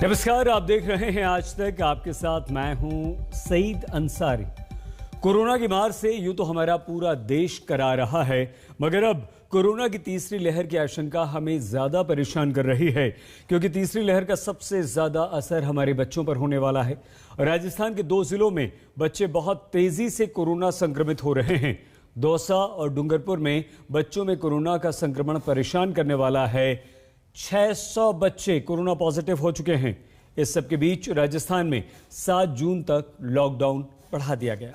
नमस्कार, आप देख रहे हैं आज तक। आपके साथ मैं हूं सईद अंसारी। कोरोना की मार से यूं तो हमारा पूरा देश करा रहा है, मगर अब कोरोना की तीसरी लहर की आशंका हमें ज्यादा परेशान कर रही है, क्योंकि तीसरी लहर का सबसे ज्यादा असर हमारे बच्चों पर होने वाला है। राजस्थान के 2 जिलों में बच्चे बहुत तेजी से कोरोना संक्रमित हो रहे हैं। दौसा और डूंगरपुर में बच्चों में कोरोना का संक्रमण परेशान करने वाला है। 600 बच्चे कोरोना पॉजिटिव हो चुके हैं। इस सब के बीच राजस्थान में 7 जून तक लॉकडाउन बढ़ा दिया गया।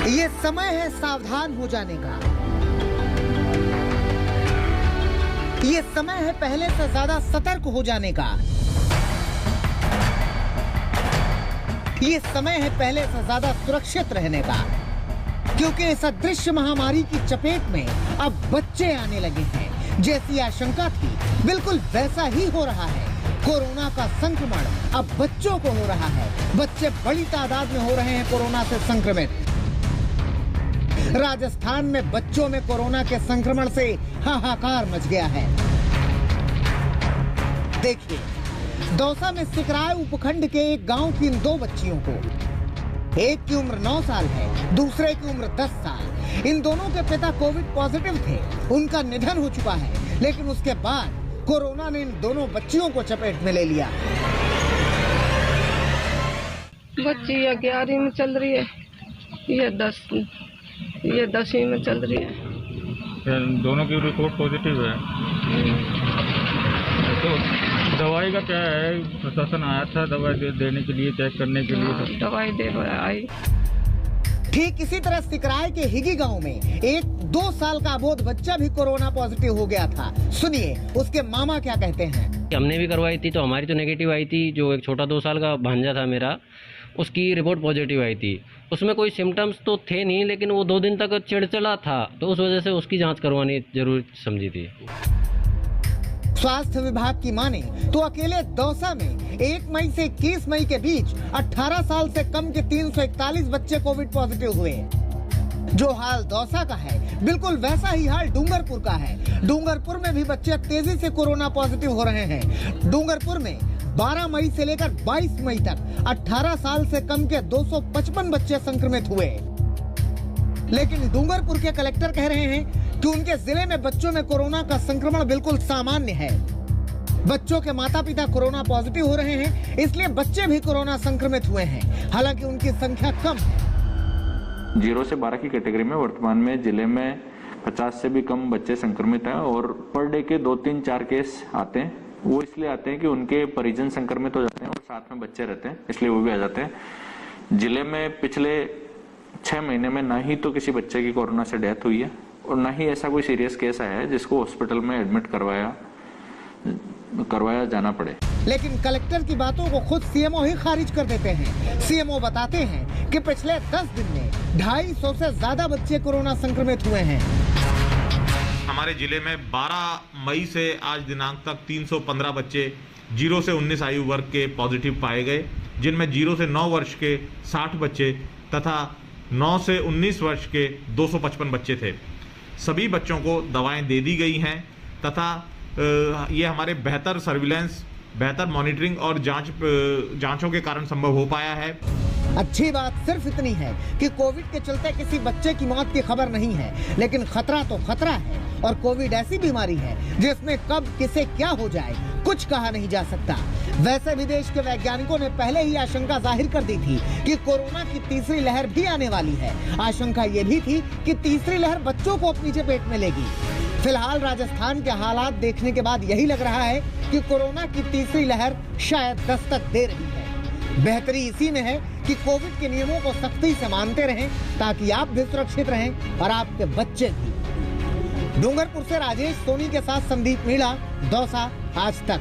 ये समय है सावधान हो जाने का। ये समय है पहले से ज्यादा सतर्क हो जाने का। ये समय है पहले से ज्यादा सुरक्षित रहने का, क्योंकि इस अदृश्य महामारी की चपेट में अब बच्चे आने लगे हैं। जैसी आशंका थी बिल्कुल वैसा ही हो रहा है। कोरोना का संक्रमण अब बच्चों को हो रहा है। बच्चे बड़ी तादाद में हो रहे हैं कोरोना से संक्रमित। राजस्थान में बच्चों में कोरोना के संक्रमण से हाहाकार मच गया है। देखिए, दौसा में सिकराय उपखंड के एक गांव की इन 2 बच्चियों को, एक की उम्र 9 साल है, दूसरे की उम्र 10 साल। इन दोनों के पिता कोविड पॉजिटिव थे। उनका निधन हो चुका है, लेकिन उसके बाद कोरोना ने इन दोनों बच्चियों को चपेट में ले लिया। बच्ची या 11वीं में चल रही है, ये 10वीं में चल रही है। दोनों की रिपोर्ट पॉजिटिव है। तो दवाई का क्या है? प्रशासन आया था दवाई देने के लिए, चेक करने के लिए। दवाई दे आई। ठीक इसी तरह सिकराय के हिगी गांव में एक 2 साल का अबोध बच्चा भी कोरोना पॉजिटिव हो गया था। सुनिए उसके मामा क्या कहते हैं। हमने भी करवाई थी तो हमारी तो नेगेटिव आई थी। जो एक छोटा 2 साल का भांजा था मेरा, उसकी रिपोर्ट पॉजिटिव आई थी। उसमें कोई सिम्टम्स तो थे नहीं, लेकिन वो 2 दिन तक चिड़चिड़ा था, तो उस वजह से उसकी जांच करवानी जरूरी समझी थी। स्वास्थ्य विभाग की माने तो अकेले दौसा में 1 मई से 21 मई के बीच 18 साल से कम के 341 बच्चे कोविड पॉजिटिव हुए। जो हाल दौसा का है, बिल्कुल वैसा ही हाल डूंगरपुर का है। डूंगरपुर में भी बच्चे तेजी से कोरोना पॉजिटिव हो रहे हैं। डूंगरपुर में 12 मई से लेकर 22 मई तक 18 साल से कम के 255 बच्चे संक्रमित हुए। लेकिन डूंगरपुर के कलेक्टर कह रहे हैं कि उनके जिले में बच्चों में कोरोना का संक्रमण बिल्कुल सामान्य है। बच्चों के माता पिता कोरोना पॉजिटिव हो रहे हैं, इसलिए बच्चे भी कोरोना संक्रमित हुए हैं। हालांकि उनकी संख्या कम है। 0 से 12 की कैटेगरी में वर्तमान में जिले में 50 से भी कम बच्चे संक्रमित हैं, और पर डे के 2, 3, 4 केस आते हैं। वो इसलिए आते हैं कि उनके परिजन संक्रमित हो जाते हैं और साथ में बच्चे रहते हैं, इसलिए वो भी आ जाते हैं। जिले में पिछले 6 महीने में ना ही तो किसी बच्चे की कोरोना से डेथ हुई है, और ना ही ऐसा कोई सीरियस केस आया है जिसको हॉस्पिटल में एडमिट करवाया जाना पड़े। लेकिन कलेक्टर की बातों को खुद सीएमओ ही खारिज कर देते हैं। सीएमओ बताते हैं कि पिछले 10 दिन में 250 से ज्यादा बच्चे कोरोना संक्रमित हुए हैं। हमारे जिले में 12 मई से आज दिनांक तक 315 बच्चे 0 से 19 आयु वर्ग के पॉजिटिव पाए गए, जिनमें 0 से 9 वर्ष के 60 बच्चे तथा 9 से 19 वर्ष के 255 बच्चे थे। सभी बच्चों को दवाएं दे दी गई हैं तथा ये हमारे बेहतर सर्विलेंस, बेहतर मॉनिटरिंग और जांचों के कारण संभव हो पाया है। अच्छी बात सिर्फ इतनी है कि कोविड के चलते किसी बच्चे की मौत की खबर नहीं है, लेकिन खतरा तो खतरा है। और कोविड ऐसी बीमारी है जिसमें कब किसे क्या हो जाए कुछ कहा नहीं जा सकता। वैसे भी देश के वैज्ञानिकों ने पहले ही आशंका जाहिर कर दी थी कि कोरोना की तीसरी लहर भी आने वाली है। आशंका ये भी थी कि तीसरी लहर बच्चों को अपनी चपेट में लेगी। फिलहाल राजस्थान के हालात देखने के बाद यही लग रहा है कि कोरोना की तीसरी लहर शायद दस्तक दे रही है। बेहतरी इसी में है कि कोविड के नियमों को सख्ती से मानते रहें, ताकि आप भी सुरक्षित रहें और आपके बच्चे भी। डूंगरपुर से राजेश सोनी के साथ संदीप मीणा, दौसा, आज तक।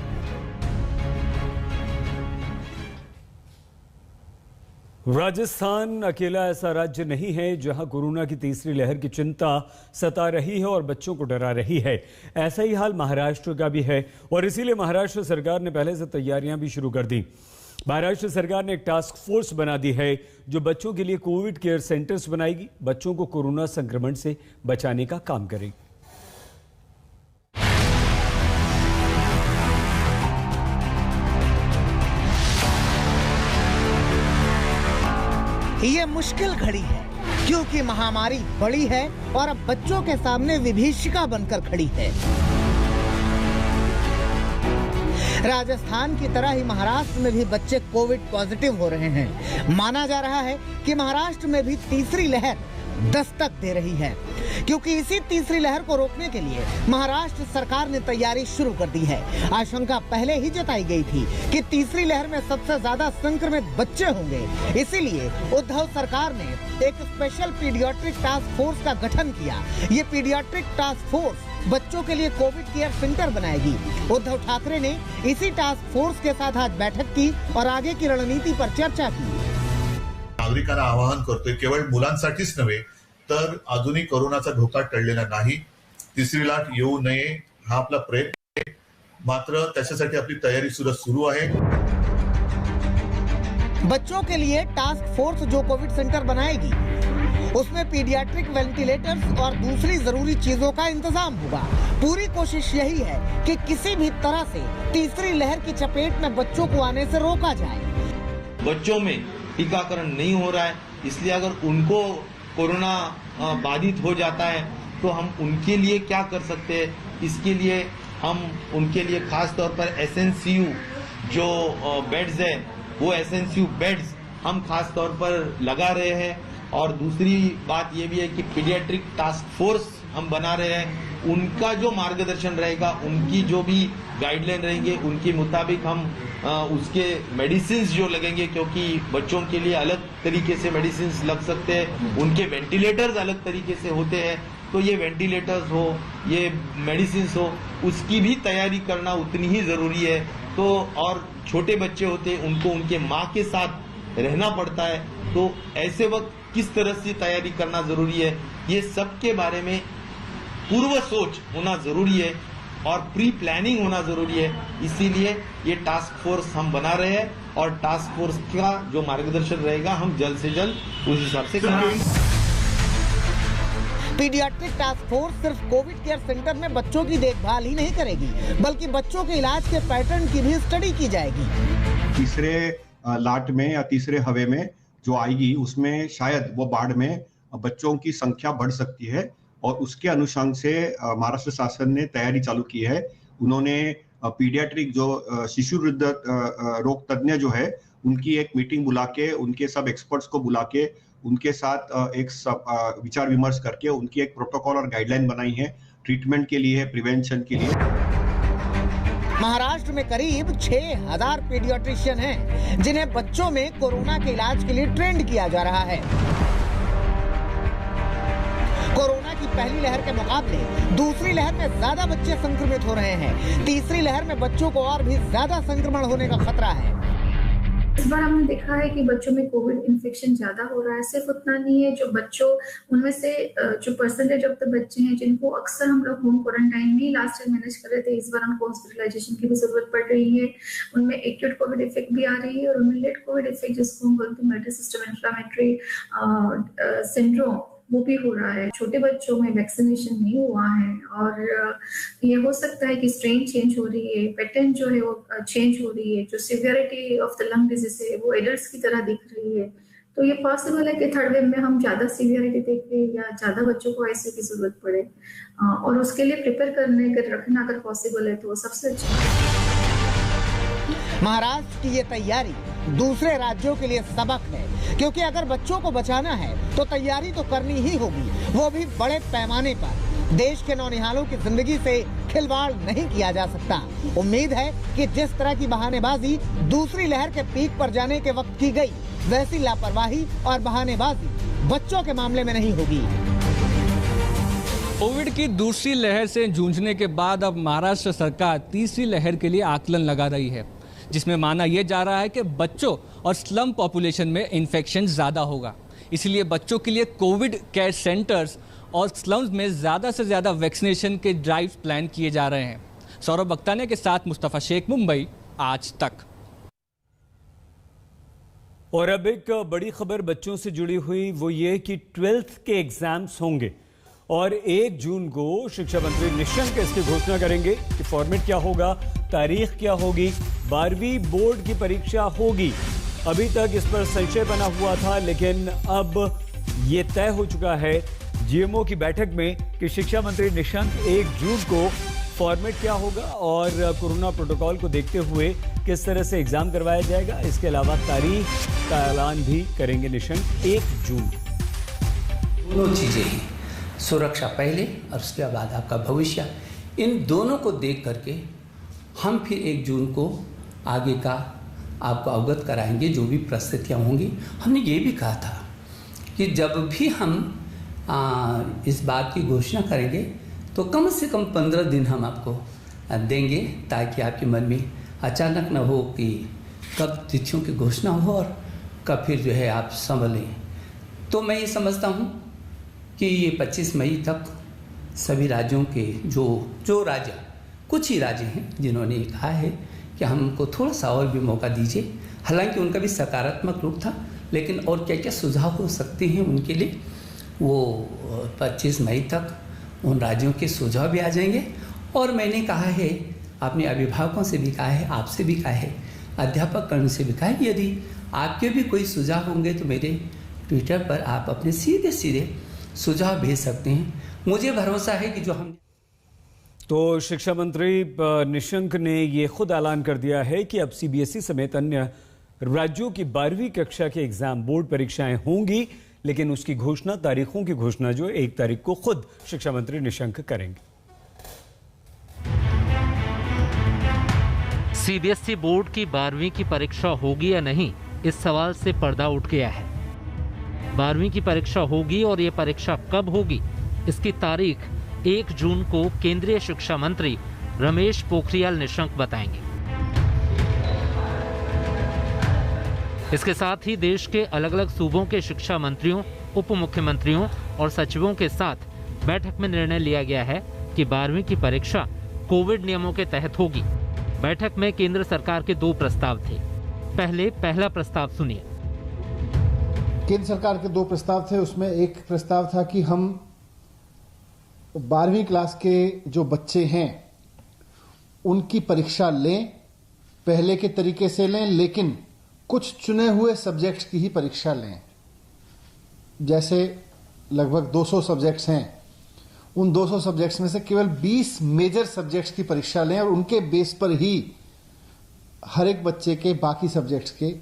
राजस्थान अकेला ऐसा राज्य नहीं है जहां कोरोना की तीसरी लहर की चिंता सता रही है और बच्चों को डरा रही है। ऐसा ही हाल महाराष्ट्र का भी है और इसीलिए महाराष्ट्र सरकार ने पहले से तैयारियां भी शुरू कर दी। महाराष्ट्र सरकार ने एक टास्क फोर्स बना दी है जो बच्चों के लिए कोविड केयर सेंटर्स बनाएगी, बच्चों को कोरोना संक्रमण से बचाने का काम करेगी। ये मुश्किल घड़ी है क्योंकि महामारी बड़ी है और अब बच्चों के सामने विभीषिका बनकर खड़ी है। राजस्थान की तरह ही महाराष्ट्र में भी बच्चे कोविड पॉजिटिव हो रहे हैं। माना जा रहा है कि महाराष्ट्र में भी तीसरी लहर दस्तक दे रही है, क्योंकि इसी तीसरी लहर को रोकने के लिए महाराष्ट्र सरकार ने तैयारी शुरू कर दी है। आशंका पहले ही जताई गई थी कि तीसरी लहर में सबसे ज्यादा संक्रमित बच्चे होंगे, इसीलिए उद्धव सरकार ने एक स्पेशल पीडियाट्रिक टास्क फोर्स का गठन किया। ये पीडियाट्रिक टास्क फोर्स बच्चों के लिए कोविड केयर सेंटर बनाएगी। उद्धव ठाकरे ने इसी टास्क फोर्स के साथ आज बैठक की और आगे की रणनीति पर चर्चा की। नागरिकांना आवाहन करतोय, केवळ मुलांसाठीच नव्हे तर अजूनही कोरोनाचा धोका टळलेला नाही, तिसरी लाट येऊ नये हा आपला प्रयत्न आहे। मात्र त्याच्यासाठी आपली तयारी सुरू आहे। बच्चों के लिए टास्क फोर्स जो कोविड सेंटर बनाएगी उसमें पीडियाट्रिक वेंटिलेटर्स और दूसरी जरूरी चीजों का इंतजाम होगा। पूरी कोशिश यही है कि किसी भी तरह से तीसरी लहर की चपेट में बच्चों को आने से रोका जाए। बच्चों में टीकाकरण नहीं हो रहा है, इसलिए अगर उनको कोरोना बाधित हो जाता है तो हम उनके लिए क्या कर सकते हैं, इसके लिए हम उनके लिए खास तौर पर एसएनसीयू जो बेड्स है वो एसएनसीयू बेड्स हम खास तौर पर लगा रहे हैं। और दूसरी बात ये भी है कि पीडियाट्रिक टास्क फोर्स हम बना रहे हैं, उनका जो मार्गदर्शन रहेगा, उनकी जो भी गाइडलाइन रहेंगे उनके मुताबिक हम उसके मेडिसिन जो लगेंगे, क्योंकि बच्चों के लिए अलग तरीके से मेडिसिन लग सकते हैं, उनके वेंटिलेटर्स अलग तरीके से होते हैं, तो ये वेंटिलेटर्स हो, ये मेडिसिन हो, उसकी भी तैयारी करना उतनी ही जरूरी है। तो और छोटे बच्चे होते हैं, उनको उनके माँ के साथ रहना पड़ता है, तो ऐसे वक्त किस तरह से तैयारी करना जरूरी है, ये सब के बारे में पूर्व सोच होना जरूरी है और प्री प्लानिंग होना जरूरी है। इसीलिए ये टास्क फोर्स हम बना रहे हैं और टास्क फोर्स का जो मार्गदर्शन रहेगा हम जल्द से जल्द उस हिसाब से करेंगे। पीडियाट्रिक टास्क फोर्स सिर्फ कोविड केयर सेंटर में बच्चों की देखभाल ही नहीं करेगी, बल्कि बच्चों के इलाज के पैटर्न की भी स्टडी की जाएगी। तीसरे लाट में या तीसरे हवे में जो आएगी उसमें शायद वो बाढ़ में बच्चों की संख्या बढ़ सकती है और उसके अनुसार से महाराष्ट्र शासन ने तैयारी चालू की है। उन्होंने पीडियाट्रिक जो शिशु रोग तज्ञ जो है उनकी एक मीटिंग बुला के, उनके सब एक्सपर्ट्स को बुला के उनके साथ एक विचार विमर्श करके उनकी एक प्रोटोकॉल और गाइडलाइन बनाई है ट्रीटमेंट के लिए, प्रिवेंशन के लिए। महाराष्ट्र में करीब 6000 पीडियाट्रिशियन हैं, जिन्हें बच्चों में कोरोना के इलाज के लिए ट्रेंड किया जा रहा है। कोरोना की पहली लहर के मुकाबले दूसरी लहर में ज्यादा बच्चे संक्रमित हो रहे हैं। तीसरी लहर में बच्चों को और भी ज्यादा संक्रमण होने का खतरा है। इस बार हमने देखा है कि बच्चों में कोविड इन्फेक्शन ज्यादा हो रहा है। सिर्फ उतना नहीं है, जो बच्चों उनमें से जो परसेंटेज ऑफ द बच्चे हैं जिनको अक्सर हम लोग होम क्वारंटाइन में लास्ट ईयर मैनेज कर रहे थे, इस बार उनको हॉस्पिटलाइजेशन की भी जरूरत पड़ रही है। उनमें एक्यूट कोविड इफेक्ट भी आ रही है और उनमें लेट कोविड इफेक्ट जिसको हम बोलते हैं मल्टी सिस्टम इन्फ्लेमेटरी सिंड्रोम, वो भी हो रहा है। छोटे बच्चों में वैक्सीनेशन नहीं हुआ है और ये हो सकता है कि स्ट्रेन चेंज हो रही है, पैटर्न जो है वो चेंज हो रही है, जो severity of the lung disease है वो एडल्ट्स की तरह दिख रही है। तो ये पॉसिबल है कि थर्ड वेव में हम ज्यादा सिवियरिटी देखें या ज्यादा बच्चों को आईसीयू की जरूरत पड़े, और उसके लिए प्रिपेयर करने के रखना अगर पॉसिबल है तो वो सबसे अच्छा है। महाराष्ट्र की ये तैयारी दूसरे राज्यों के लिए सबक है, क्योंकि अगर बच्चों को बचाना है तो तैयारी तो करनी ही होगी, वो भी बड़े पैमाने पर। देश के नौनिहालों की जिंदगी से खिलवाड़ नहीं किया जा सकता। उम्मीद है कि जिस तरह की बहानेबाजी दूसरी लहर के पीक पर जाने के वक्त की गई, वैसी लापरवाही और बहानेबाजी बच्चों के मामले में नहीं होगी। कोविड की दूसरी लहर से जूझने के बाद अब महाराष्ट्र सरकार तीसरी लहर के लिए आकलन लगा रही है। जिसमें माना यह जा रहा है कि बच्चों और स्लम पॉपुलेशन में इन्फेक्शन ज़्यादा होगा। इसलिए बच्चों के लिए कोविड केयर सेंटर्स और स्लम्स में ज़्यादा से ज़्यादा वैक्सीनेशन के ड्राइव्स प्लान किए जा रहे हैं। सौरभ बख्तानिया के साथ मुस्तफ़ा शेख, मुंबई, आज तक। और अब एक बड़ी खबर बच्चों से जुड़ी हुई, वो ये कि 12th के एग्जाम्स होंगे और 1 जून को शिक्षा मंत्री निशंक इसकी घोषणा करेंगे कि फॉर्मेट क्या होगा, तारीख क्या होगी। 12वीं बोर्ड की परीक्षा होगी। अभी तक इस पर संशय बना हुआ था, लेकिन अब ये तय हो चुका है जीएमओ की बैठक में कि शिक्षा मंत्री निशंक 1 जून को फॉर्मेट क्या होगा और कोरोना प्रोटोकॉल को देखते हुए किस तरह से एग्जाम करवाया जाएगा, इसके अलावा तारीख का ऐलान भी करेंगे निशंक 1 जून। दोनों चीज़ें हैं, सुरक्षा पहले और उसके बाद आपका भविष्य। इन दोनों को देख करके हम फिर 1 जून को आगे का आपको अवगत कराएंगे जो भी परिस्थितियाँ होंगी। हमने ये भी कहा था कि जब भी हम इस बात की घोषणा करेंगे तो कम से कम 15 दिन हम आपको देंगे, ताकि आपके मन में अचानक न हो कि कब तिथियों की घोषणा हो और कब फिर जो है आप संभलें। तो मैं ये समझता हूँ कि ये 25 मई तक सभी राज्यों के जो राज्य, कुछ ही राज्य हैं जिन्होंने कहा है कि हमको थोड़ा सा और भी मौका दीजिए। हालांकि उनका भी सकारात्मक रूप था, लेकिन और क्या क्या सुझाव हो सकते हैं उनके लिए, वो 25 मई तक उन राज्यों के सुझाव भी आ जाएंगे। और मैंने कहा है, अपने अभिभावकों से भी कहा है, आपसे भी कहा है, अध्यापक कर्ण से भी कहा है, यदि आपके भी कोई सुझाव होंगे तो मेरे ट्विटर पर आप अपने सीधे सीधे सुझाव भेज सकते हैं। मुझे भरोसा है कि जो हम तो शिक्षा मंत्री निशंक ने ये खुद ऐलान कर दिया है कि अब सीबीएसई समेत अन्य राज्यों की 12वीं कक्षा के एग्जाम, बोर्ड परीक्षाएं होंगी, लेकिन उसकी घोषणा, तारीखों की घोषणा जो 1 तारीख को खुद शिक्षा मंत्री निशंक करेंगे। सीबीएसई बोर्ड की 12वीं की परीक्षा होगी या नहीं, इस सवाल से पर्दा उठ गया है। 12वीं की परीक्षा होगी और ये परीक्षा कब होगी, इसकी तारीख 1 जून को केंद्रीय शिक्षा मंत्री रमेश पोखरियाल निशंक बताएंगे। इसके साथ ही देश के अलग अलग सूबों के शिक्षा मंत्रियों, उप मुख्यमंत्रियों और सचिवों के साथ बैठक में निर्णय लिया गया है कि 12वीं की परीक्षा कोविड नियमों के तहत होगी। बैठक में केंद्र सरकार के 2 प्रस्ताव थे। पहला प्रस्ताव सुनिए। केंद्र सरकार के 2 प्रस्ताव थे। उसमें एक प्रस्ताव था कि हम 12वीं क्लास के जो बच्चे हैं उनकी परीक्षा लें, पहले के तरीके से लें, लेकिन कुछ चुने हुए सब्जेक्ट्स की ही परीक्षा लें। जैसे लगभग 200 सब्जेक्ट्स हैं, उन 200 सब्जेक्ट्स में से केवल 20 मेजर सब्जेक्ट्स की परीक्षा लें और उनके बेस पर ही हर एक बच्चे के बाकी सब्जेक्ट्स के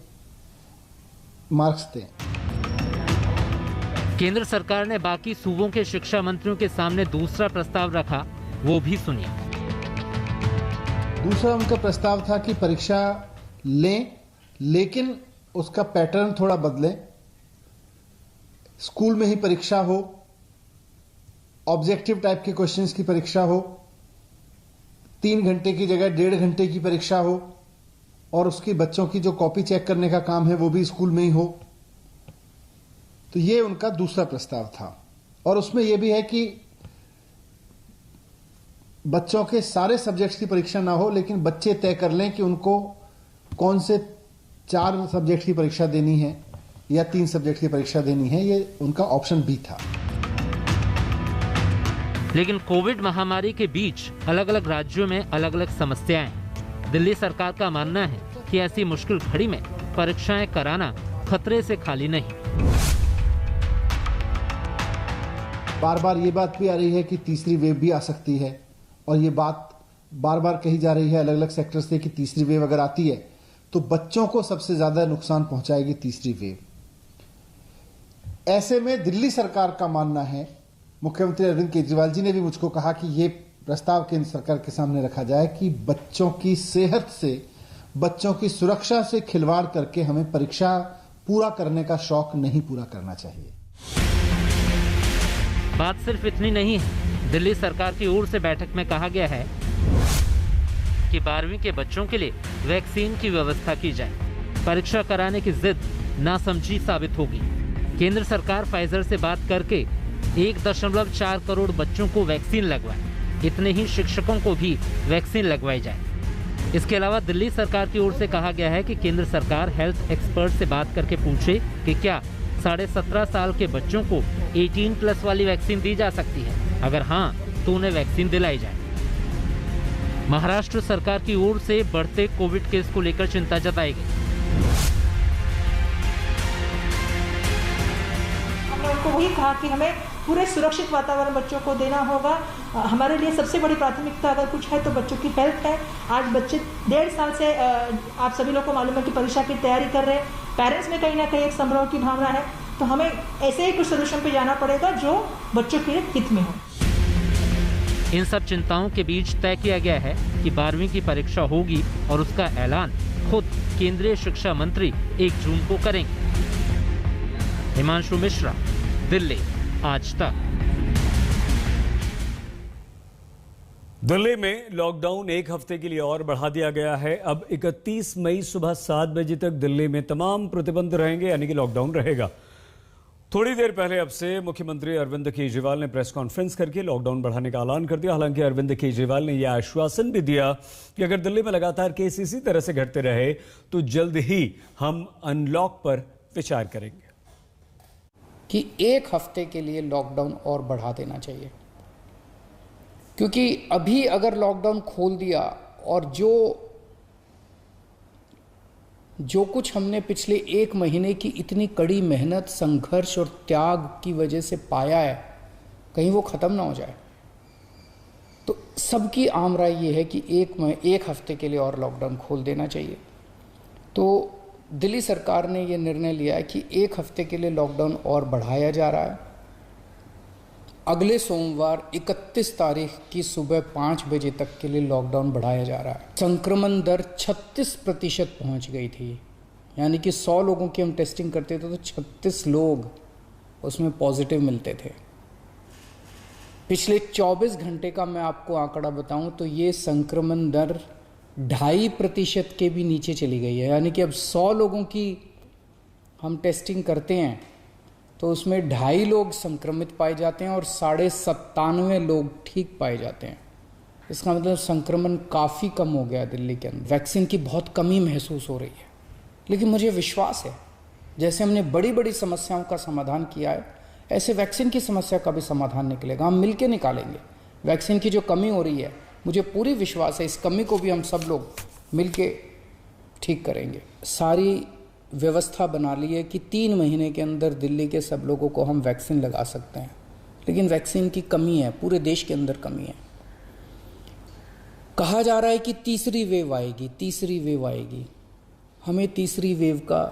मार्क्स दें। केंद्र सरकार ने बाकी सूबों के शिक्षा मंत्रियों के सामने दूसरा प्रस्ताव रखा, वो भी सुनिए। दूसरा उनका प्रस्ताव था कि परीक्षा लें, लेकिन उसका पैटर्न थोड़ा बदलें। स्कूल में ही परीक्षा हो, ऑब्जेक्टिव टाइप के क्वेश्चंस की परीक्षा हो, 3 घंटे की जगह 1.5 घंटे की परीक्षा हो, और उसकी बच्चों की जो कॉपी चेक करने का काम है वो भी स्कूल में ही हो। तो ये उनका दूसरा प्रस्ताव था। और उसमें यह भी है कि बच्चों के सारे सब्जेक्ट्स की परीक्षा ना हो, लेकिन बच्चे तय कर लें कि उनको कौन से 4 सब्जेक्ट की परीक्षा देनी है या 3 सब्जेक्ट की परीक्षा देनी है। ये उनका ऑप्शन भी था। लेकिन कोविड महामारी के बीच अलग अलग राज्यों में अलग अलग समस्याएं हैं। दिल्ली सरकार का मानना है कि ऐसी मुश्किल घड़ी में परीक्षाएं कराना खतरे से खाली नहीं। बार बार ये बात भी आ रही है कि तीसरी वेव भी आ सकती है, और ये बात बार बार कही जा रही है अलग अलग सेक्टर से कि तीसरी वेव अगर आती है तो बच्चों को सबसे ज्यादा नुकसान पहुंचाएगी तीसरी वेव। ऐसे में दिल्ली सरकार का मानना है, मुख्यमंत्री अरविंद केजरीवाल जी ने भी मुझको कहा कि ये प्रस्ताव केंद्र सरकार के सामने रखा जाए कि बच्चों की सेहत से, बच्चों की सुरक्षा से खिलवाड़ करके हमें परीक्षा पूरा करने का शौक नहीं पूरा करना चाहिए। बात सिर्फ इतनी नहीं है। दिल्ली सरकार की ओर से बैठक में कहा गया है कि 12वीं के बच्चों के लिए वैक्सीन की व्यवस्था की जाए। परीक्षा कराने की जिद नासमझी साबित होगी। केंद्र सरकार फाइजर से बात करके 1.4 करोड़ बच्चों को वैक्सीन लगवाए, इतने ही शिक्षकों को भी वैक्सीन लगवाई जाए। इसके अलावा दिल्ली सरकार की ओर से कहा गया है कि केंद्र सरकार हेल्थ एक्सपर्ट से बात करके पूछे कि क्या 17.5 साल के बच्चों को 18+ वाली वैक्सीन दी जा सकती है। अगर हाँ, तो उन्हें वैक्सीन दिलाई जाए। महाराष्ट्र सरकार की ओर से बढ़ते कोविड केस को लेकर चिंता जताई गई। हमने उनको वही कहा कि हमें पूरे सुरक्षित वातावरण बच्चों को देना होगा। हमारे लिए सबसे बड़ी प्राथमिकता अगर कुछ है तो बच्चों की हेल्थ है। आज बच्चे 1.5 साल से आप सभी लोग को मालूम है कि परीक्षा की तैयारी कर रहे हैं। पेरेंट्स में कहीं ना कहीं एक संभ्रम की भावना है, तो हमें ऐसे ही कुछ सोल्यूशन पे जाना पड़ेगा जो बच्चों के हित में हो। इन सब चिंताओं के बीच तय किया गया है कि 12वीं की परीक्षा होगी और उसका ऐलान खुद केंद्रीय शिक्षा मंत्री 1 जून को करेंगे। हिमांशु मिश्रा, दिल्ली, आज तक। दिल्ली में लॉकडाउन 1 हफ्ते के लिए और बढ़ा दिया गया है। अब 31 मई सुबह 7 बजे तक दिल्ली में तमाम प्रतिबंध रहेंगे, यानी कि लॉकडाउन रहेगा। थोड़ी देर पहले अब से मुख्यमंत्री अरविंद केजरीवाल ने प्रेस कॉन्फ्रेंस करके लॉकडाउन बढ़ाने का ऐलान कर दिया। हालांकि अरविंद केजरीवाल ने यह आश्वासन भी दिया कि अगर दिल्ली में लगातार केस इसी तरह से घटते रहे तो जल्द ही हम अनलॉक पर विचार करेंगे कि 1 हफ्ते के लिए लॉकडाउन और बढ़ा देना चाहिए, क्योंकि अभी अगर लॉकडाउन खोल दिया और जो कुछ हमने पिछले 1 महीने की इतनी कड़ी मेहनत, संघर्ष और त्याग की वजह से पाया है, कहीं वो ख़त्म ना हो जाए। तो सबकी आम राय ये है कि 1 हफ्ते के लिए और लॉकडाउन खोल देना चाहिए। तो दिल्ली सरकार ने ये निर्णय लिया है कि 1 हफ्ते के लिए लॉकडाउन और बढ़ाया जा रहा है। अगले सोमवार 31 तारीख की सुबह 5 बजे तक के लिए लॉकडाउन बढ़ाया जा रहा है। संक्रमण दर 36% पहुंच गई थी, यानी कि 100 लोगों की हम टेस्टिंग करते थे तो 36 लोग उसमें पॉजिटिव मिलते थे। पिछले 24 घंटे का मैं आपको आंकड़ा बताऊं तो ये संक्रमण दर 2.5% के भी नीचे चली गई है, यानी कि अब 100 लोगों की हम टेस्टिंग करते हैं तो उसमें 2.5 लोग संक्रमित पाए जाते हैं और 97.5 लोग ठीक पाए जाते हैं। इसका मतलब संक्रमण काफ़ी कम हो गया दिल्ली के अंदर। वैक्सीन की बहुत कमी महसूस हो रही है, लेकिन मुझे विश्वास है जैसे हमने बड़ी बड़ी समस्याओं का समाधान किया है, ऐसे वैक्सीन की समस्या का भी समाधान निकलेगा। हम मिलकर निकालेंगे। वैक्सीन की जो कमी हो रही है, मुझे पूरी विश्वास है इस कमी को भी हम सब लोग मिलके ठीक करेंगे। सारी व्यवस्था बना ली है कि 3 महीने के अंदर दिल्ली के सब लोगों को हम वैक्सीन लगा सकते हैं, लेकिन वैक्सीन की कमी है, पूरे देश के अंदर कमी है। कहा जा रहा है कि तीसरी वेव आएगी। हमें तीसरी वेव का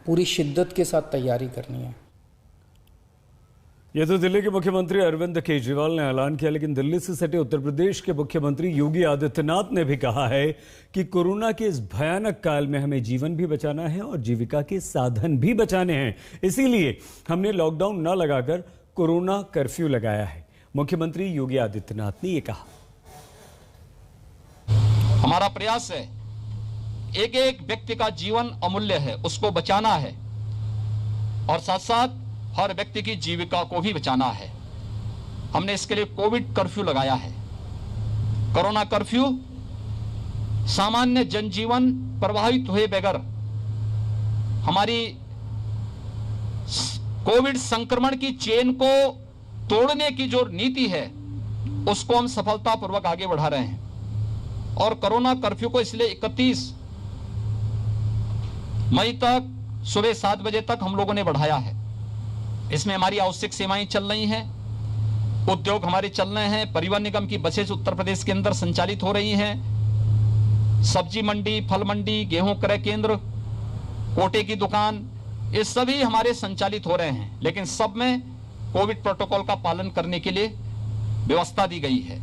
पूरी शिद्दत के साथ तैयारी करनी है। यह तो दिल्ली के मुख्यमंत्री अरविंद केजरीवाल ने ऐलान किया, लेकिन दिल्ली से सटे उत्तर प्रदेश के मुख्यमंत्री योगी आदित्यनाथ ने भी कहा है कि कोरोना के इस भयानक काल में हमें जीवन भी बचाना है और जीविका के साधन भी बचाने हैं। इसीलिए हमने लॉकडाउन न लगाकर कोरोना कर्फ्यू लगाया है। मुख्यमंत्री योगी आदित्यनाथ ने यह कहा, हमारा प्रयास है, एक एक व्यक्ति का जीवन अमूल्य है, उसको बचाना है और साथ साथ हर व्यक्ति की जीविका को भी बचाना है। हमने इसके लिए कोविड कर्फ्यू लगाया है। कोरोना कर्फ्यू सामान्य जनजीवन प्रभावित हुए बगैर हमारी कोविड संक्रमण की चेन को तोड़ने की जो नीति है उसको हम सफलतापूर्वक आगे बढ़ा रहे हैं। और कोरोना कर्फ्यू को इसलिए 31 मई तक सुबह 7 बजे तक हम लोगों ने बढ़ाया है। इसमें हमारी आवश्यक सेवाएं चल रही हैं, उद्योग हमारे चल रहे हैं, परिवहन निगम की बसें उत्तर प्रदेश के अंदर संचालित हो रही हैं, सब्जी मंडी, फल मंडी, गेहूं क्रय केंद्र, कोटे की दुकान, ये सभी हमारे संचालित हो रहे हैं। लेकिन सब में कोविड प्रोटोकॉल का पालन करने के लिए व्यवस्था दी गई है,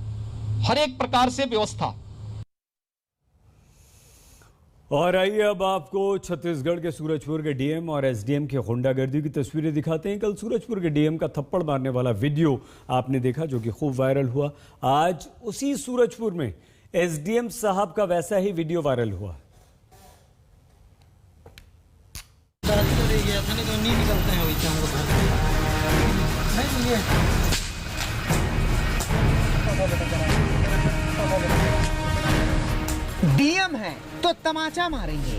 हर एक प्रकार से व्यवस्था। और आइए अब आपको छत्तीसगढ़ के सूरजपुर के डीएम और एसडीएम की गुंडागर्दी की तस्वीरें दिखाते हैं। कल सूरजपुर के डीएम का थप्पड़ मारने वाला वीडियो आपने देखा, जो कि खूब वायरल हुआ। आज उसी सूरजपुर में एसडीएम साहब का वैसा ही वीडियो वायरल हुआ। नहीं निकलते हैं वैसे हम लोग डीएम है तो तमाचा मारेंगे,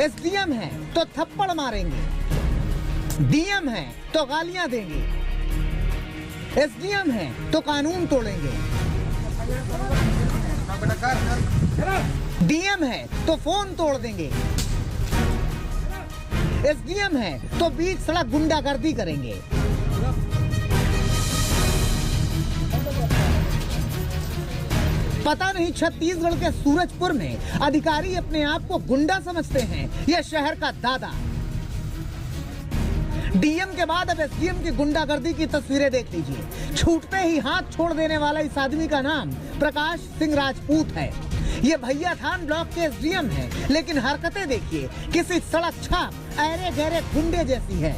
एसडीएम है तो थप्पड़ मारेंगे, डीएम है तो गालियां देंगे, एसडीएम है तो कानून तोड़ेंगे, डीएम है तो फोन तोड़ देंगे, एसडीएम है तो बीच सड़क गुंडागर्दी करेंगे। पता नहीं छत्तीसगढ़ के सूरजपुर में अधिकारी अपने आप को गुंडा समझते हैं या शहर का दादा। डीएम के बाद अब एसडीएम की गुंडागर्दी की तस्वीरें देख लीजिए। छूटते ही हाथ छोड़ देने वाला इस आदमी का नाम प्रकाश सिंह राजपूत है। ये भैया थान ब्लॉक के एसडीएम है, लेकिन हरकतें देखिए किसी सड़क छाप ऐरे गहरे गुंडे जैसी है।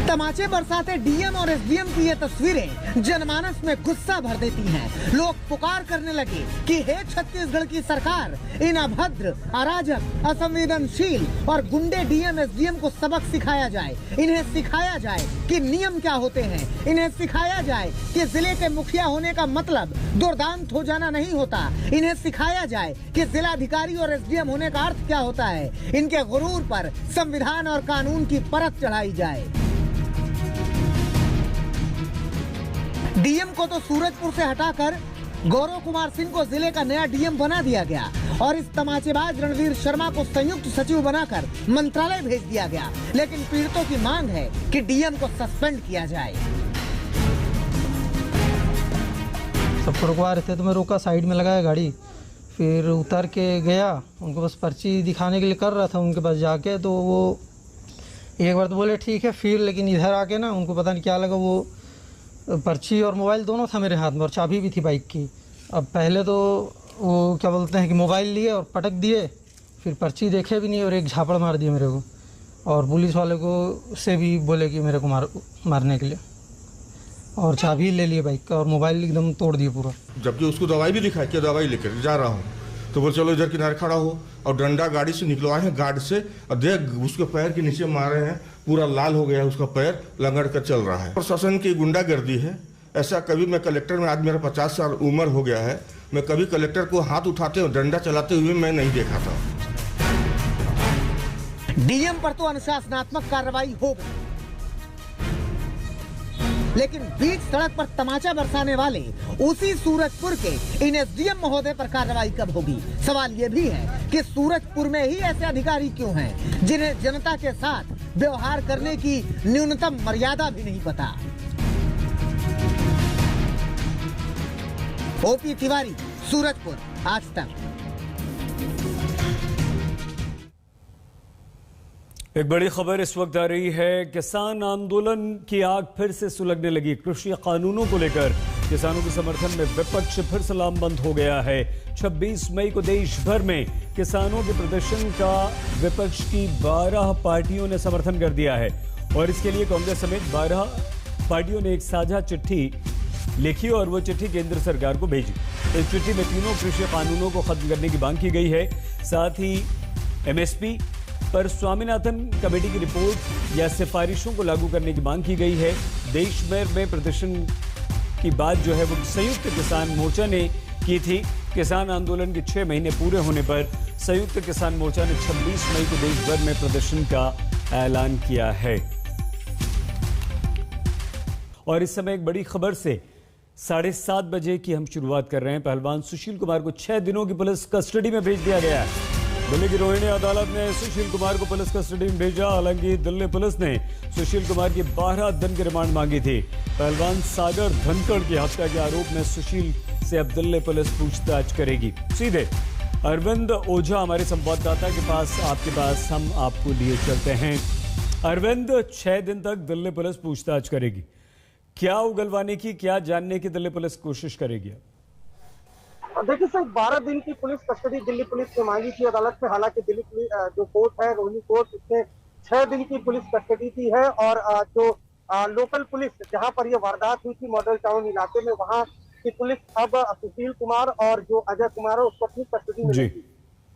तमाचे बरसाते डीएम और एसडीएम की ये तस्वीरें जनमानस में गुस्सा भर देती हैं। लोग पुकार करने लगे कि हे छत्तीसगढ़ की सरकार, इन अभद्र, अराजक, असंवेदनशील और गुंडे डीएम एसडीएम को सबक सिखाया जाए। इन्हें सिखाया जाए कि नियम क्या होते हैं। इन्हें सिखाया जाए कि जिले के मुखिया होने का मतलब दुर्दांत हो जाना नहीं होता। इन्हें सिखाया जाए कि जिलाधिकारी और एसडीएम होने का अर्थ क्या होता है। इनके गुरूर पर संविधान और कानून की परत चढ़ाई जाए। डीएम को तो सूरजपुर से हटाकर गौरव कुमार सिंह को जिले का नया डीएम बना दिया गया और इस तमाचेबाज रणवीर शर्मा को संयुक्त सचिव बनाकर मंत्रालय भेज दिया गया। लेकिन पीड़ितों की मांग है कि डीएम को सस्पेंड किया जाए। सबको रुकवा रहे थे तो मैं रोका, साइड में लगाया गाड़ी, फिर उतर के गया। उनको बस पर्ची दिखाने के लिए कर रहा था उनके पास जाके, तो वो एक बार तो बोले ठीक है, फिर लेकिन इधर आके ना उनको पता नहीं क्या लगा, वो पर्ची और मोबाइल दोनों था मेरे हाथ में और चाबी भी थी बाइक की। अब पहले तो वो क्या बोलते हैं कि मोबाइल लिए और पटक दिए, फिर पर्ची देखे भी नहीं और एक झापड़ मार दिया मेरे को। और पुलिस वाले को से भी बोले कि मेरे को मारने के लिए, और चाबी ले लिए बाइक का और मोबाइल एकदम तोड़ दिए पूरा। जबकि उसको दवाई भी दिखाई कि दवाई लेकर जा रहा हूँ, तो बोले चलो इधर किनारे खड़ा हो, और डंडा गाड़ी से निकलवाए हैं गार्ड से, और देख उसके पैर के नीचे मारे हैं, पूरा लाल हो गया है उसका पैर, लंगड़ कर चल रहा है। प्रशासन की गुंडागर्दी है। ऐसा कभी मैं कलेक्टर में, आज मेरा 50 साल उम्र हो गया है, मैं कभी कलेक्टर को हाथ उठाते और डंडा चलाते हुए मैं नहीं देखा था। डीएम पर तो अनुशासनात्मक कार्रवाई हो गई, लेकिन बीच सड़क पर तमाचा बरसाने वाले उसी सूरजपुर के इन एसडीएम महोदय पर कार्रवाई कब होगी? सवाल ये भी है कि सूरजपुर में ही ऐसे अधिकारी क्यों हैं जिन्हें जनता के साथ व्यवहार करने की न्यूनतम मर्यादा भी नहीं पता। ओपी तिवारी, सूरजपुर, आज तक। एक बड़ी खबर इस वक्त आ रही है। किसान आंदोलन की आग फिर से सुलगने लगी। कृषि कानूनों को लेकर किसानों के समर्थन में विपक्ष फिर से लामबंद हो गया है। 26 मई को देश भर में किसानों के प्रदर्शन का विपक्ष की 12 पार्टियों ने समर्थन कर दिया है और इसके लिए कांग्रेस समेत 12 पार्टियों ने एक साझा चिट्ठी लिखी और वो चिट्ठी केंद्र सरकार को भेजी। इस चिट्ठी में तीनों कृषि कानूनों को खत्म करने की मांग की गई है। साथ ही एमएसपी पर स्वामीनाथन कमेटी की रिपोर्ट या सिफारिशों को लागू करने की मांग की गई है। देश भर में प्रदर्शन की बात जो है वो संयुक्त किसान मोर्चा ने की थी। किसान आंदोलन के 6 महीने पूरे होने पर संयुक्त किसान मोर्चा ने 26 मई को देश भर में प्रदर्शन का ऐलान किया है। और इस समय एक बड़ी खबर से 7:30 बजे की हम शुरुआत कर रहे हैं। पहलवान सुशील कुमार को 6 दिनों की पुलिस कस्टडी में भेज दिया गया है। दिल्ली की रोहिणी अदालत ने सुशील कुमार को पुलिस कस्टडी में भेजा। हालांकि दिल्ली पुलिस ने सुशील कुमार की 12 दिन की रिमांड मांगी थी। पहलवान सागर धनखड़ की हत्या के आरोप में सुशील से अब दिल्ली पुलिस पूछताछ करेगी। सीधे अरविंद ओझा हमारे संवाददाता के पास, आपके पास हम आपको लिए चलते हैं। अरविंद, 6 दिन तक दिल्ली पुलिस पूछताछ करेगी। क्या उगलवाने की, क्या जानने की दिल्ली पुलिस कोशिश करेगी? देखिए सर, 12 दिन की पुलिस कस्टडी दिल्ली पुलिस ने मांगी थी अदालत में। हालांकि दिल्ली पुलिस जो कोर्ट है, रोहिणी कोर्ट, उसने 6 दिन की पुलिस कस्टडी दी है और जो लोकल पुलिस जहां पर यह वारदात हुई थी मॉडल टाउन इलाके में, वहां की पुलिस अब सुशील कुमार और जो अजय कुमार है उसको अपनी कस्टडी में लेगी।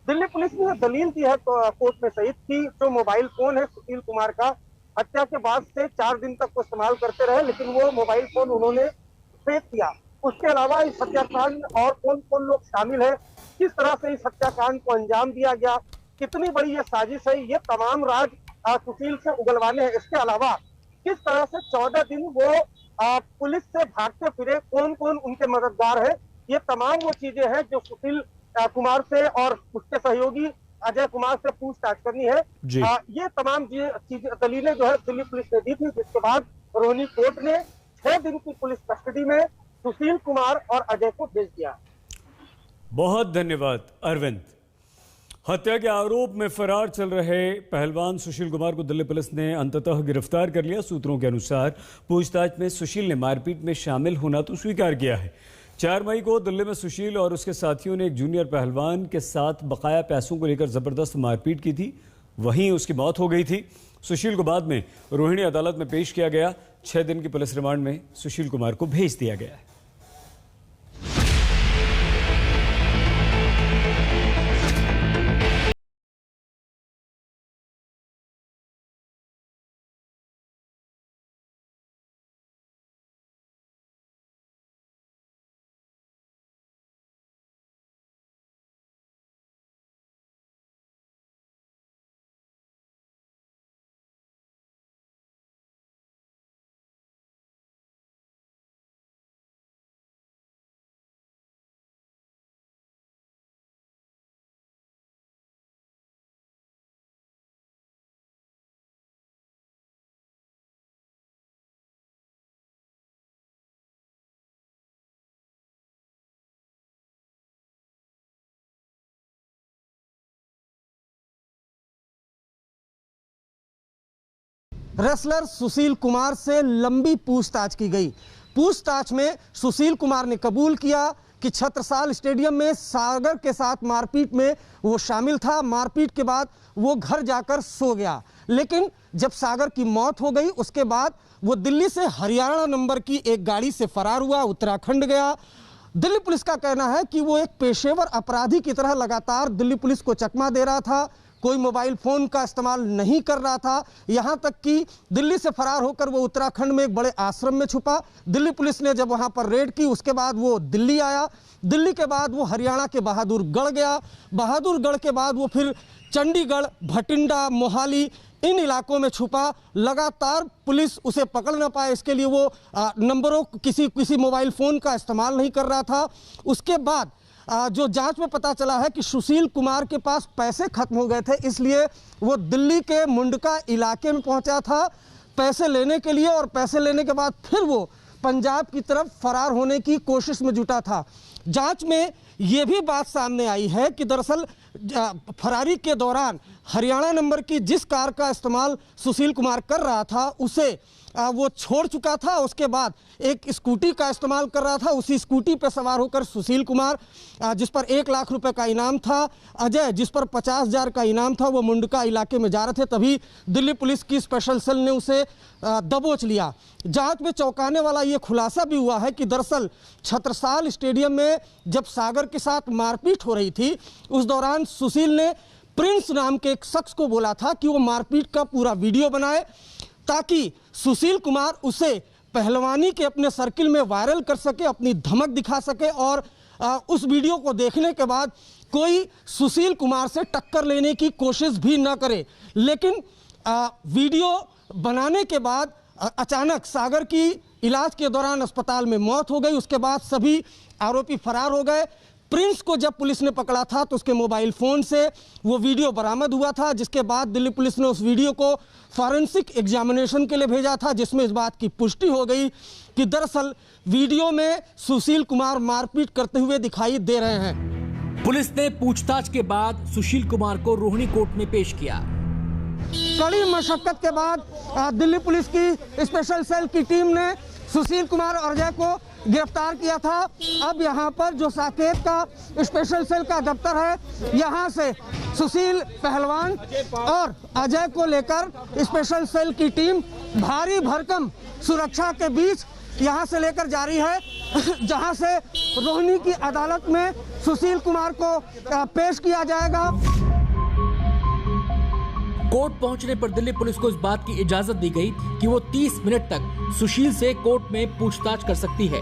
दिल्ली पुलिस ने दलील दी है कोर्ट में सहित कि जो मोबाइल फोन है सुशील कुमार का, हत्या के बाद से 4 दिन तक वो इस्तेमाल करते रहे, लेकिन वो मोबाइल फोन उन्होंने फेंक दिया। उसके अलावा इस हत्याकांड और कौन कौन लोग शामिल है, किस तरह से इस हत्याकांड को अंजाम दिया गया, कितनी बड़ी ये साजिश है, ये तमाम राज सुशील से उगलवाने हैं। इसके अलावा किस तरह से 14 दिन वो पुलिस से भागते फिरे, कौन कौन उनके मददगार है, ये तमाम वो चीजें हैं जो सुशील कुमार से और उसके सहयोगी अजय कुमार से पूछताछ करनी है। ये तमाम चीजें दलीलें जो है दिल्ली पुलिस ने दी थी, जिसके बाद रोहिणी कोर्ट ने 6 दिन की पुलिस कस्टडी में सुशील कुमार और अजय को भेज दिया। बहुत धन्यवाद अरविंद। हत्या के आरोप में फरार चल रहे पहलवान सुशील कुमार को दिल्ली पुलिस ने अंततः गिरफ्तार कर लिया। सूत्रों के अनुसार पूछताछ में सुशील ने मारपीट में शामिल होना तो स्वीकार किया है। 4 मई को दिल्ली में सुशील और उसके साथियों ने एक जूनियर पहलवान के साथ बकाया पैसों को लेकर जबरदस्त मारपीट की थी, वहीं उसकी मौत हो गई थी। सुशील को बाद में रोहिणी अदालत में पेश किया गया। 6 दिन की पुलिस रिमांड में सुशील कुमार को भेज दिया गया है। रेसलर सुशील कुमार से लंबी पूछताछ की गई। पूछताछ में सुशील कुमार ने कबूल किया कि छत्रसाल स्टेडियम में सागर के साथ मारपीट में वो शामिल था। मारपीट के बाद वो घर जाकर सो गया, लेकिन जब सागर की मौत हो गई उसके बाद वो दिल्ली से हरियाणा नंबर की एक गाड़ी से फरार हुआ, उत्तराखंड गया। दिल्ली पुलिस का कहना है कि वो एक पेशेवर अपराधी की तरह लगातार दिल्ली पुलिस को चकमा दे रहा था, कोई मोबाइल फोन का इस्तेमाल नहीं कर रहा था। यहां तक कि दिल्ली से फरार होकर वो उत्तराखंड में एक बड़े आश्रम में छुपा। दिल्ली पुलिस ने जब वहां पर रेड की उसके बाद वो दिल्ली आया। दिल्ली के बाद वो हरियाणा के बहादुरगढ़ गया। बहादुरगढ़ के बाद वो फिर चंडीगढ़, भटिंडा, मोहाली इन इलाकों में छुपा। लगातार पुलिस उसे पकड़ ना पाए, इसके लिए वो नंबरों किसी मोबाइल फोन का इस्तेमाल नहीं कर रहा था। उसके बाद जो जांच में पता चला है कि सुशील कुमार के पास पैसे खत्म हो गए थे, इसलिए वो दिल्ली के मुंडका इलाके में पहुंचा था पैसे लेने के लिए, और पैसे लेने के बाद फिर वो पंजाब की तरफ फरार होने की कोशिश में जुटा था। जांच में ये भी बात सामने आई है कि दरअसल फरारी के दौरान हरियाणा नंबर की जिस कार का इस्तेमाल सुशील कुमार कर रहा था उसे वो छोड़ चुका था। उसके बाद एक स्कूटी का इस्तेमाल कर रहा था। उसी स्कूटी पर सवार होकर सुशील कुमार, जिस पर 1 लाख रुपए का इनाम था, अजय जिस पर 50,000 का इनाम था, वो मुंडका इलाके में जा रहे थे। तभी दिल्ली पुलिस की स्पेशल सेल ने उसे दबोच लिया। जांच में चौंकाने वाला ये खुलासा भी हुआ है कि दरअसल छत्रसाल स्टेडियम में जब सागर के साथ मारपीट हो रही थी उस दौरान सुशील ने प्रिंस नाम के एक शख्स को बोला था कि वो मारपीट का पूरा वीडियो बनाए, ताकि सुशील कुमार उसे पहलवानी के अपने सर्किल में वायरल कर सके, अपनी धमक दिखा सके, और उस वीडियो को देखने के बाद कोई सुशील कुमार से टक्कर लेने की कोशिश भी न करे। लेकिन वीडियो बनाने के बाद अचानक सागर की इलाज के दौरान अस्पताल में मौत हो गई। उसके बाद सभी आरोपी फरार हो गए। प्रिंस को जब पुलिस ने पकड़ा था तो उसके मोबाइल फोन से वो वीडियो बरामद हुआ था, जिसके बाद दिल्ली पुलिस ने उस वीडियो को फॉरेंसिक एग्जामिनेशन के लिए भेजा था, जिसमें इस बात की पुष्टि हो गई कि दरअसल वीडियो में सुशील कुमार मारपीट करते हुए दिखाई दे रहे हैं। पुलिस ने पूछताछ के बाद सुशील कुमार को रोहिणी कोर्ट में पेश किया। कड़ी मशक्कत के बाद दिल्ली पुलिस की स्पेशल सेल की टीम ने सुशील कुमार और अजय को गिरफ्तार किया था। अब यहाँ पर जो साकेत का स्पेशल सेल का दफ्तर है, यहाँ से सुशील पहलवान और अजय को लेकर स्पेशल सेल की टीम भारी भरकम सुरक्षा के बीच यहाँ से लेकर जा रही है, जहाँ से रोहिणी की अदालत में सुशील कुमार को पेश किया जाएगा। कोर्ट पहुंचने पर दिल्ली पुलिस को इस बात की इजाजत दी गई कि वो 30 मिनट तक सुशील से कोर्ट में पूछताछ कर सकती है।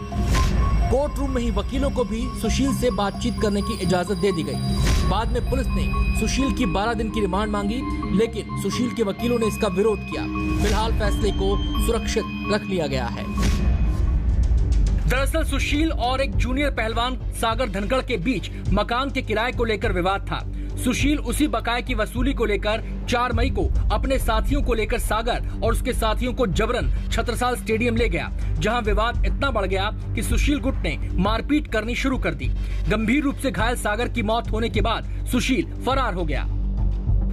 कोर्ट रूम में ही वकीलों को भी सुशील से बातचीत करने की इजाजत दे दी गई। बाद में पुलिस ने सुशील की 12 दिन की रिमांड मांगी, लेकिन सुशील के वकीलों ने इसका विरोध किया। फिलहाल फैसले को सुरक्षित रख लिया गया है। दरअसल सुशील और एक जूनियर पहलवान सागर धनखड़ के बीच मकान के किराए को लेकर विवाद था। सुशील उसी बकाये की वसूली को लेकर 4 मई को अपने साथियों को लेकर सागर और उसके साथियों को जबरन छत्रसाल स्टेडियम ले गया, जहां विवाद इतना बढ़ गया कि सुशील गुट ने मारपीट करनी शुरू कर दी। गंभीर रूप से घायल सागर की मौत होने के बाद सुशील फरार हो गया।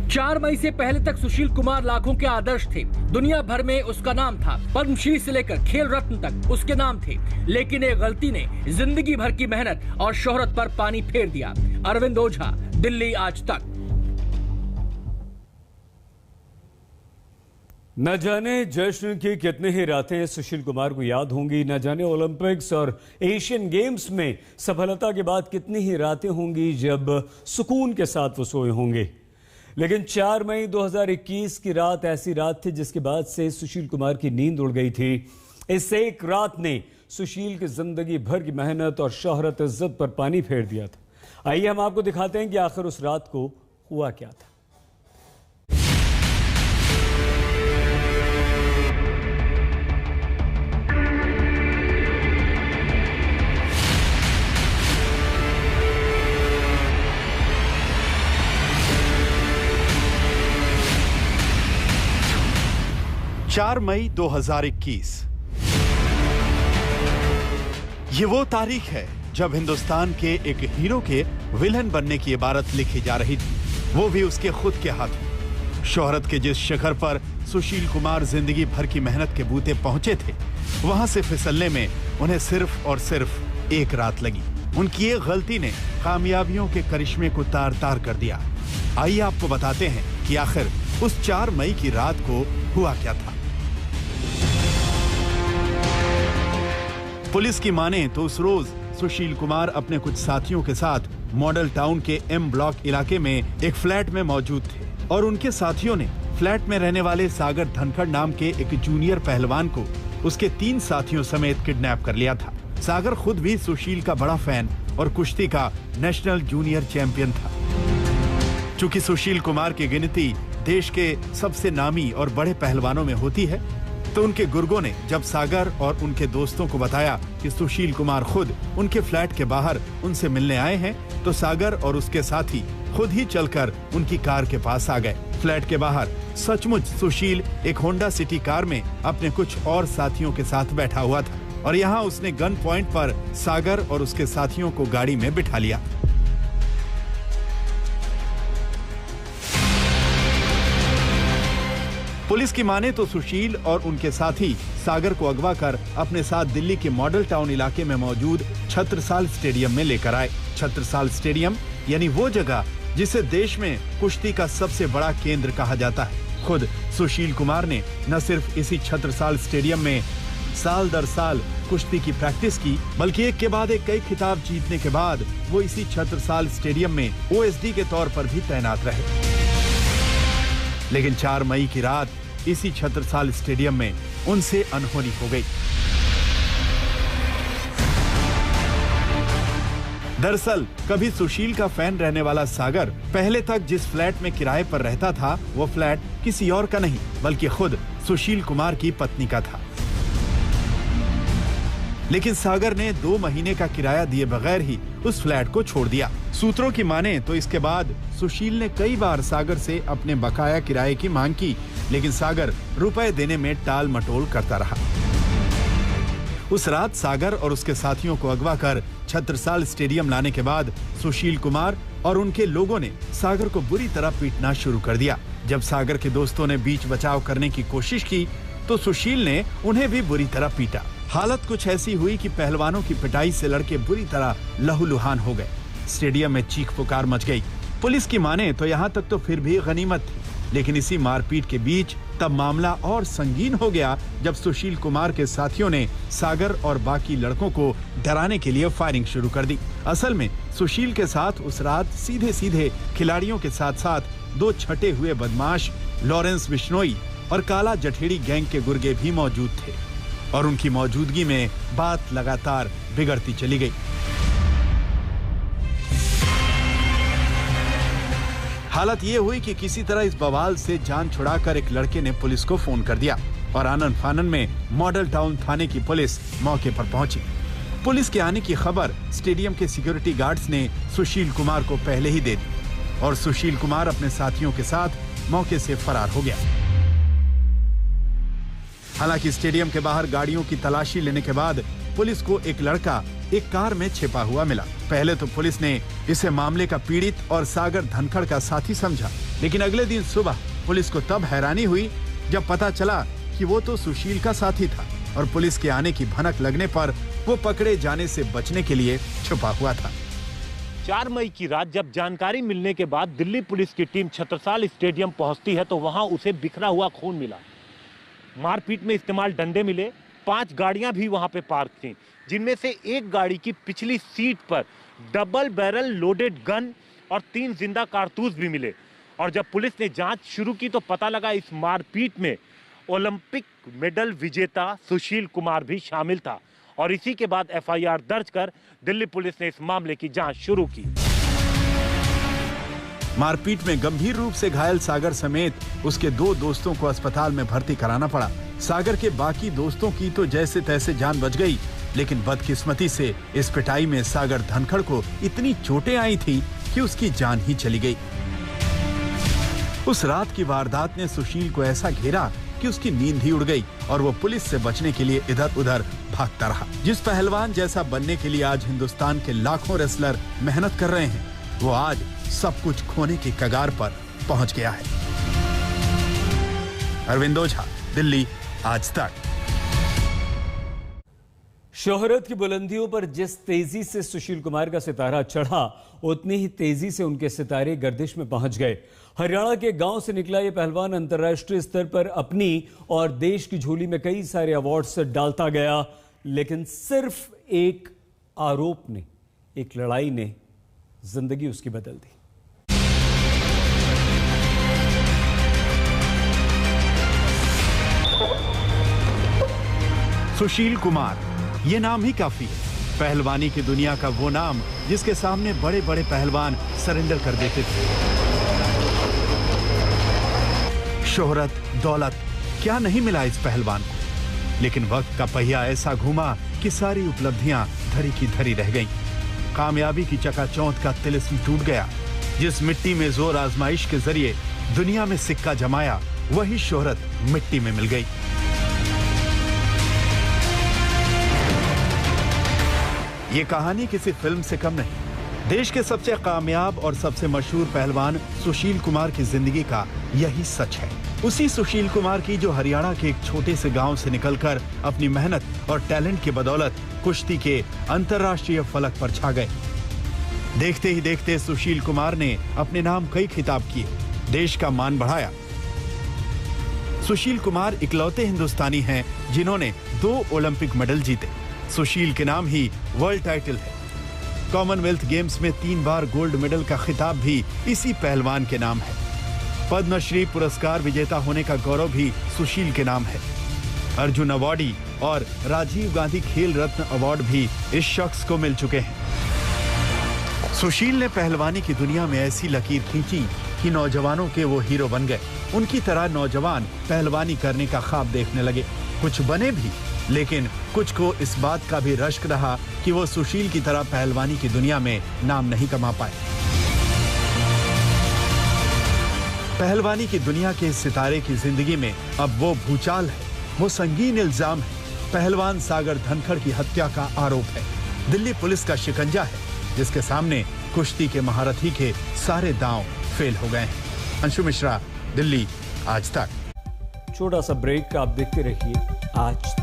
4 मई से पहले तक सुशील कुमार लाखों के आदर्श थे। दुनिया भर में उसका नाम था। पद्मश्री से लेकर खेल रत्न तक उसके नाम थे। लेकिन एक गलती ने जिंदगी भर की मेहनत और शोहरत पर पानी फेर दिया। अरविंद ओझा, दिल्ली आज तक। न जाने जश्न की कितने ही रातें सुशील कुमार को याद होंगी, न जाने ओलंपिक्स और एशियन गेम्स में सफलता के बाद कितनी ही रातें होंगी जब सुकून के साथ वो सोए होंगे। लेकिन 4 मई 2021 की रात ऐसी रात थी जिसके बाद से सुशील कुमार की नींद उड़ गई थी। इस एक रात ने सुशील की जिंदगी भर की मेहनत और शोहरत इज्जत पर पानी फेर दिया था। आइए हम आपको दिखाते हैं कि आखिर उस रात को हुआ क्या था। चार मई 2021 ये वो तारीख है जब हिंदुस्तान के एक हीरो के विलन बनने की इबारत लिखी जा रही थी, वो भी उसके खुद के हाथों। शोहरत के जिस शिखर पर सुशील कुमार जिंदगी भर की मेहनत के बूते पहुंचे थे, वहां से फिसलने में उन्हें सिर्फ और सिर्फ एक रात लगी। उनकी एक गलती ने कामयाबियों के करिश्मे को तार तार कर दिया। आइए आपको बताते हैं कि आखिर उस 4 मई की रात को हुआ क्या था। पुलिस की माने तो उस रोज सुशील कुमार अपने कुछ साथियों के साथ मॉडल टाउन के एम ब्लॉक इलाके में एक फ्लैट में मौजूद थे और उनके साथियों ने फ्लैट में रहने वाले सागर धनखड़ नाम के एक जूनियर पहलवान को उसके 3 साथियों समेत किडनैप कर लिया था। सागर खुद भी सुशील का बड़ा फैन और कुश्ती का नेशनल जूनियर चैंपियन था। चूंकि सुशील कुमार की गिनती देश के सबसे नामी और बड़े पहलवानों में होती है, तो उनके गुर्गों ने जब सागर और उनके दोस्तों को बताया कि सुशील कुमार खुद उनके फ्लैट के बाहर उनसे मिलने आए हैं, तो सागर और उसके साथी खुद ही चलकर उनकी कार के पास आ गए। फ्लैट के बाहर सचमुच सुशील एक होंडा सिटी कार में अपने कुछ और साथियों के साथ बैठा हुआ था और यहाँ उसने गन पॉइंट पर सागर और उसके साथियों को गाड़ी में बिठा लिया। पुलिस की माने तो सुशील और उनके साथी सागर को अगवा कर अपने साथ दिल्ली के मॉडल टाउन इलाके में मौजूद छत्रसाल स्टेडियम में लेकर आए। छत्रसाल स्टेडियम यानी वो जगह जिसे देश में कुश्ती का सबसे बड़ा केंद्र कहा जाता है। खुद सुशील कुमार ने न सिर्फ इसी छत्रसाल स्टेडियम में साल दर साल कुश्ती की प्रैक्टिस की, बल्कि एक के बाद एक कई खिताब जीतने के बाद वो इसी छत्रसाल स्टेडियम में OSD के तौर पर भी तैनात रहे। लेकिन 4 मई की रात इसी छत्रसाल स्टेडियम में उनसे अनहोनी हो गई। दरअसल कभी सुशील का फैन रहने वाला सागर पहले तक जिस फ्लैट में किराए पर रहता था, वो फ्लैट किसी और का नहीं बल्कि खुद सुशील कुमार की पत्नी का था। लेकिन सागर ने 2 महीने का किराया दिए बगैर ही उस फ्लैट को छोड़ दिया। सूत्रों की माने तो इसके बाद सुशील ने कई बार सागर से अपने बकाया किराए की मांग की, लेकिन सागर रुपए देने में टाल मटोल करता रहा। उस रात सागर और उसके साथियों को अगवा कर छत्रसाल स्टेडियम लाने के बाद सुशील कुमार और उनके लोगों ने सागर को बुरी तरह पीटना शुरू कर दिया। जब सागर के दोस्तों ने बीच बचाव करने की कोशिश की तो सुशील ने उन्हें भी बुरी तरह पीटा। हालत कुछ ऐसी हुई कि पहलवानों की पिटाई से लड़के बुरी तरह लहूलुहान हो गए। स्टेडियम में चीख पुकार मच गई। पुलिस की माने तो यहाँ तक तो फिर भी गनीमत थी, लेकिन इसी मारपीट के बीच तब मामला और संगीन हो गया जब सुशील कुमार के साथियों ने सागर और बाकी लड़कों को डराने के लिए फायरिंग शुरू कर दी। असल में सुशील के साथ उस रात सीधे सीधे खिलाड़ियों के साथ साथ 2 छटे हुए बदमाश लॉरेंस बिश्नोई और काला जठेड़ी गैंग के गुर्गे भी मौजूद थे और उनकी मौजूदगी में बात लगातार बिगड़ती चली गई। हालत ये हुई कि किसी तरह इस बवाल से जान छुड़ाकर एक लड़के ने पुलिस को फोन कर दिया और आनन फानन में मॉडल टाउन थाने की पुलिस मौके पर पहुंची। पुलिस के आने की खबर स्टेडियम के सिक्योरिटी गार्ड्स ने सुशील कुमार को पहले ही दे दी और सुशील कुमार अपने साथियों के साथ मौके से फरार हो गया। हालांकि स्टेडियम के बाहर गाड़ियों की तलाशी लेने के बाद पुलिस को एक लड़का एक कार में छिपा हुआ मिला। पहले तो पुलिस ने इसे मामले का पीड़ित और सागर धनखड़ का साथी समझा, लेकिन अगले दिन सुबह पुलिस को तब हैरानी हुई जब पता चला कि वो तो सुशील का साथी था और पुलिस के आने की भनक लगने पर वो पकड़े जाने से बचने के लिए छुपा हुआ था। 4 मई की रात जब जानकारी मिलने के बाद दिल्ली पुलिस की टीम छत्रसाल स्टेडियम पहुंचती है तो वहां उसे बिखरा हुआ खून मिला। मारपीट में इस्तेमाल डंडे मिले। 5 गाड़ियां भी वहां पे पार्क थी, जिनमें से एक गाड़ी की पिछली सीट पर डबल बैरल लोडेड गन और 3 जिंदा कारतूस भी मिले। और जब पुलिस ने जांच शुरू की तो पता लगा इस मारपीट में ओलंपिक मेडल विजेता सुशील कुमार भी शामिल था और इसी के बाद एफआईआर दर्ज कर दिल्ली पुलिस ने इस मामले की जांच शुरू की। मारपीट में गंभीर रूप से घायल सागर समेत उसके 2 दोस्तों को अस्पताल में भर्ती कराना पड़ा। सागर के बाकी दोस्तों की तो जैसे तैसे जान बच गई, लेकिन बदकिस्मती से इस पिटाई में सागर धनखड़ को इतनी चोटें आई थी कि उसकी जान ही चली गई। उस रात की वारदात ने सुशील को ऐसा घेरा कि उसकी नींद ही उड़ गई और वो पुलिस से बचने के लिए इधर-उधर भागता रहा। जिस पहलवान जैसा बनने के लिए आज हिंदुस्तान के लाखों रेसलर मेहनत कर रहे हैं, वो आज सब कुछ खोने की कगार पर पहुंच गया है। अरविंद ओझा, दिल्ली, आज तक। शोहरत की बुलंदियों पर जिस तेजी से सुशील कुमार का सितारा चढ़ा, उतनी ही तेजी से उनके सितारे गर्दिश में पहुंच गए। हरियाणा के गांव से निकला ये पहलवान अंतर्राष्ट्रीय स्तर पर अपनी और देश की झोली में कई सारे अवार्ड्स डालता गया, लेकिन सिर्फ एक आरोप ने, एक लड़ाई ने जिंदगी उसकी बदल दी। सुशील कुमार, ये नाम ही काफी है। पहलवानी की दुनिया का वो नाम जिसके सामने बड़े बड़े पहलवान सरेंडर कर देते थे। शोहरत, दौलत क्या नहीं मिला इस पहलवान को, लेकिन वक्त का पहिया ऐसा घूमा कि सारी उपलब्धियां धरी की धरी रह गईं। कामयाबी की चकाचौंध का तिलिस्म टूट गया। जिस मिट्टी में जोर आजमाइश के जरिए दुनिया में सिक्का जमाया, वही शोहरत मिट्टी में मिल गई। ये कहानी किसी फिल्म से कम नहीं। देश के सबसे कामयाब और सबसे मशहूर पहलवान सुशील कुमार की जिंदगी का यही सच है। उसी सुशील कुमार की जो हरियाणा के एक छोटे से गांव से निकलकर अपनी मेहनत और टैलेंट की बदौलत कुश्ती के अंतर्राष्ट्रीय फलक पर छा गए। देखते ही देखते सुशील कुमार ने अपने नाम कई खिताब किए, देश का मान बढ़ाया। सुशील कुमार इकलौते हिंदुस्तानी हैं जिन्होंने 2 ओलंपिक मेडल जीते। सुशील के नाम ही वर्ल्ड टाइटल है। कॉमनवेल्थ गेम्स में 3 बार गोल्ड मेडल का खिताब भी इसी पहलवान के नाम है। पद्मश्री पुरस्कार विजेता होने का गौरव भी सुशील के नाम है। अर्जुन अवार्डी और राजीव गांधी खेल रत्न अवार्ड भी इस शख्स को मिल चुके हैं। सुशील ने पहलवानी की दुनिया में ऐसी लकीर खींची कि नौजवानों के वो हीरो बन गए। उनकी तरह नौजवान पहलवानी करने का ख्वाब देखने लगे। कुछ बने भी, लेकिन कुछ को इस बात का भी रश्क रहा कि वो सुशील की तरह पहलवानी की दुनिया में नाम नहीं कमा पाए। पहलवानी की दुनिया के इस सितारे की जिंदगी में अब वो भूचाल है, वो संगीन इल्जाम है। पहलवान सागर धनखड़ की हत्या का आरोप है। दिल्ली पुलिस का शिकंजा है जिसके सामने कुश्ती के महारथी के सारे दांव फेल हो गए हैं। अंशु मिश्रा, दिल्ली, आज तक। छोटा सा ब्रेक, आप देखते रहिए आज